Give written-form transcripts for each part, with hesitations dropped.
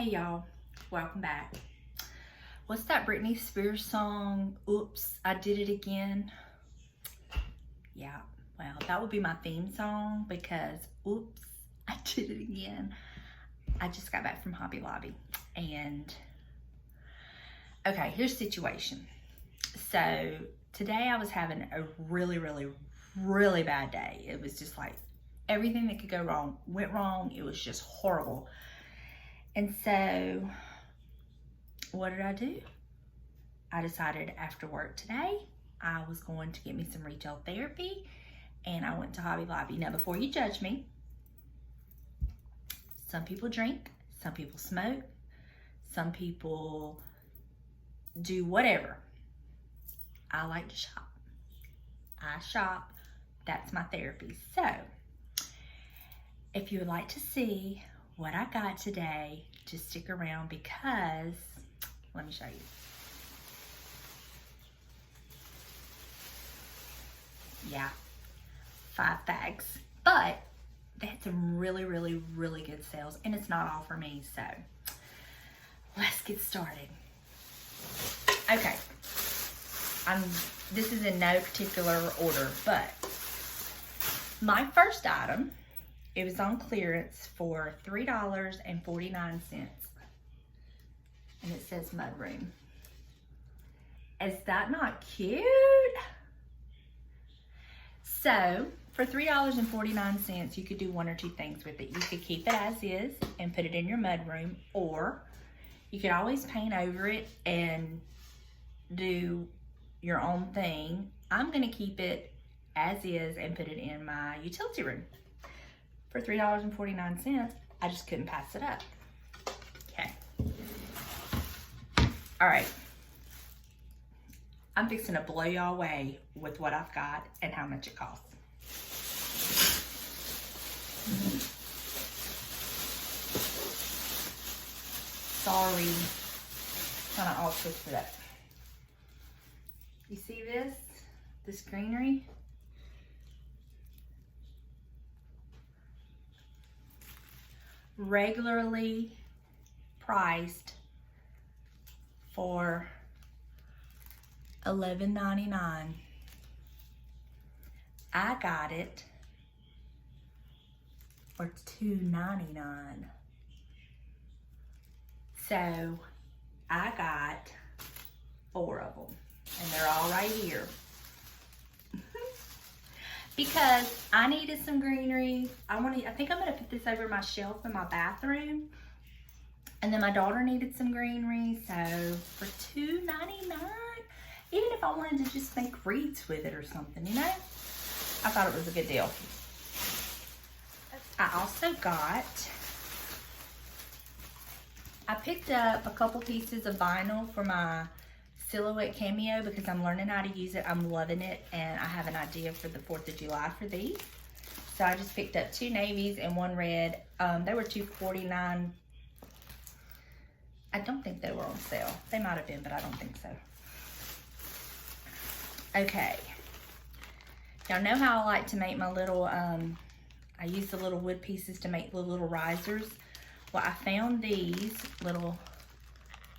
Hey y'all, welcome back. What's that Britney Spears song? Oops, I did it again. Yeah, well, that would be my theme song because oops, I did it again. I just got back from Hobby Lobby and okay, here's the situation. So today I was having a really bad day. It was just like everything that could go wrong went wrong. It was just horrible. And so what did I do? I decided after work today, I was going to get me some retail therapy and I went to Hobby Lobby. Now, before you judge me, some people drink, some people smoke, some people do whatever. I like to shop. I shop, that's my therapy. So, if you would like to see what I got today, just stick around because, let me show you. Yeah, 5 bags, but they had some really good sales and it's not all for me, so let's get started. Okay, this is in no particular order, but my first item, it was on clearance for $3.49, and it says mudroom. Is that not cute? So for $3.49, you could do one or two things with it. You could keep it as is and put it in your mudroom, or you could always paint over it and do your own thing. I'm gonna keep it as is and put it in my utility room. For $3.49, I just couldn't pass it up. Okay. All right. I'm fixing to blow y'all away with what I've got and how much it costs. Sorry. Kind of all twisted up. You see this? This greenery? Regularly priced for $11.99. I got it for $2.99. So I got 4 of them, and they're all right here. Because I needed some greenery. I think I'm gonna put this over my shelf in my bathroom. And then my daughter needed some greenery, so for $2.99, even if I wanted to just make wreaths with it or something, you know? I thought it was a good deal. I picked up a couple pieces of vinyl for my Silhouette Cameo because I'm learning how to use it. I'm loving it, and I have an idea for the 4th of July for these. So I just picked up 2 navies and 1 red. They were $2.49. I don't think they were on sale. They might have been, but I don't think so. Okay. Y'all know how I like to make my little, I use the little wood pieces to make the little risers. Well, I found these little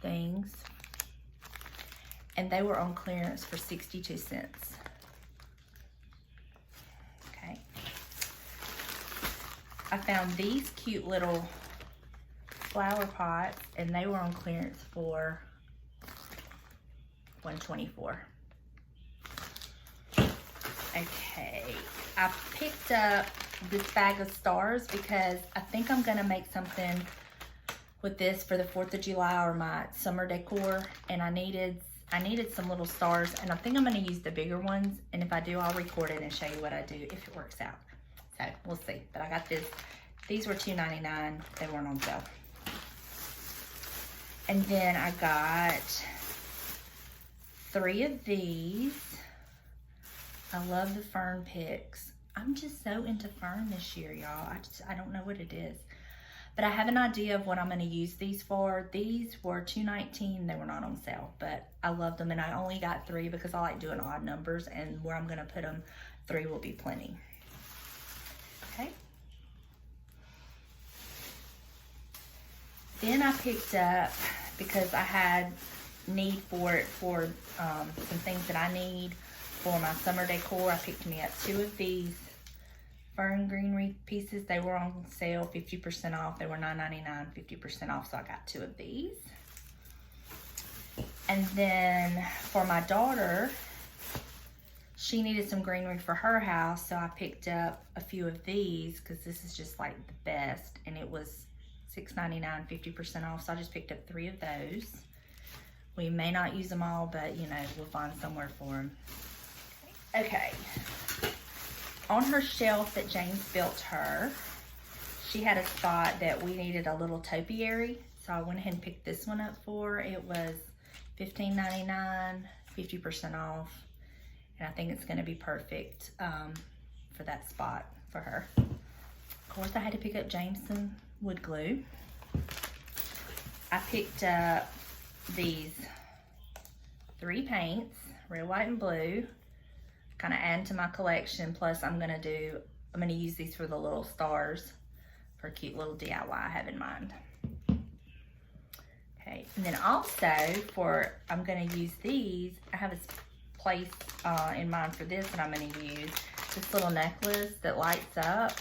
things, and they were on clearance for 62 cents. Okay. I found these cute little flower pots, and they were on clearance for $1.24. Okay, I picked up this bag of stars because I think I'm gonna make something with this for the 4th of July or my summer decor, and I needed some little stars, and I think I'm gonna use the bigger ones, and if I do, I'll record it and show you what I do if it works out. So we'll see. But I got this. These were $2.99. They weren't on sale. And then I got 3 of these. I love the fern picks. I'm just so into fern this year, y'all. I don't know what it is. But I have an idea of what I'm going to use these for. These were $2.19. They were not on sale, but I love them. And I only got 3 because I like doing odd numbers. And where I'm going to put them, 3 will be plenty. Okay. Then I picked up, because I had need for it for some things that I need for my summer decor, I picked me up 2 of these fern greenery pieces. They were on sale, 50% off. They were $9.99, 50% off, so I got 2 of these. And then for my daughter, she needed some greenery for her house, so I picked up a few of these because this is just like the best, and it was $6.99, 50% off, so I just picked up 3 of those. We may not use them all, but you know, we'll find somewhere for them. Okay, on her shelf that James built her, she had a spot that we needed a little topiary, so I went ahead and picked this one up for her. It was $15.99, 50% off, and I think it's gonna be perfect for that spot for her. Of course, I had to pick up James some wood glue. I picked up these 3 paints, red, white, and blue, kind of add to my collection. Plus I'm gonna use these for the little stars for a cute little DIY I have in mind. Okay, and then also I'm gonna use these. I have a place in mind for this that I'm gonna use. This little necklace that lights up.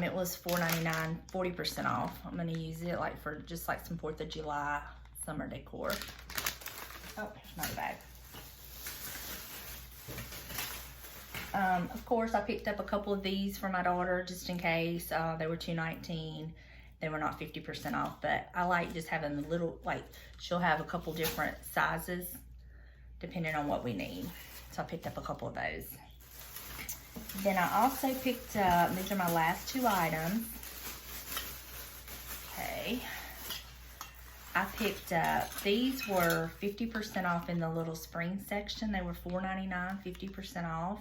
It was $4.99, 40% off. I'm gonna use it like for just like some 4th of July summer decor. Oh, there's another bag. Of course, I picked up a couple of these for my daughter just in case. They were $2.19. They were not 50% off, but I like just having the little, like, she'll have a couple different sizes depending on what we need. So I picked up a couple of those. Then I also picked up, these are my last 2 items. Okay. I picked up, these were 50% off in the little spring section. They were $4.99, 50% off.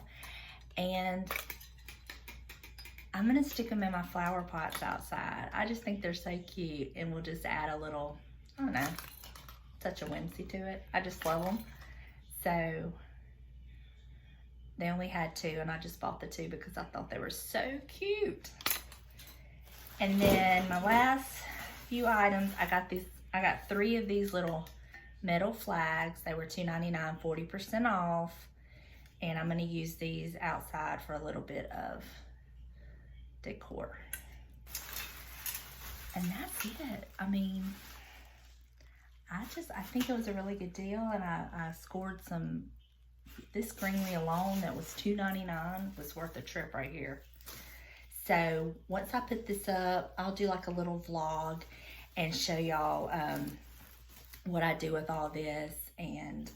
And I'm gonna stick them in my flower pots outside. I just think they're so cute, and we'll just add a little, I don't know, touch of whimsy to it. I just love them. So they only had 2, and I just bought the 2 because I thought they were so cute. And then my last few items, I got 3 of these little metal flags. They were $2.99, 40% off. And I'm gonna use these outside for a little bit of decor. And that's it. I mean, I think it was a really good deal, and I scored this greenery alone that was $2.99 was worth the trip right here. So once I put this up, I'll do like a little vlog and show y'all what I do with all this, and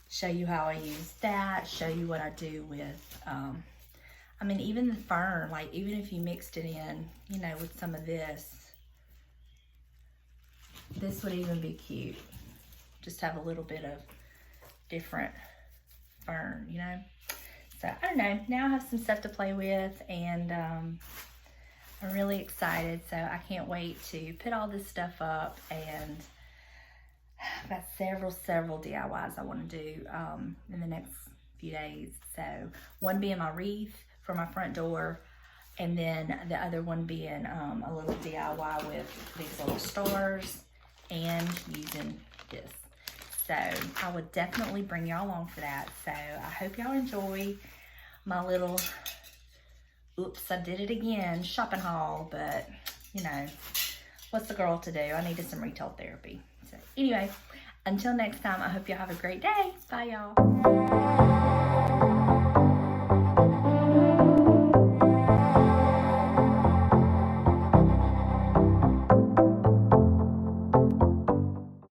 show you how I use that, show you what I do with, I mean, even the fern, like even if you mixed it in, you know, with some of this would even be cute. Just have a little bit of different fern, you know? So, I don't know, now I have some stuff to play with, and I'm really excited. So I can't wait to put all this stuff up, and I've got several DIYs I want to do in the next few days. So one being my wreath for my front door, and then the other one being a little DIY with these little stars and using this. So I would definitely bring y'all along for that. So I hope y'all enjoy my little, oops, I did it again, shopping haul, but you know, what's the girl to do? I needed some retail therapy. So anyway, until next time, I hope y'all have a great day. Bye, y'all.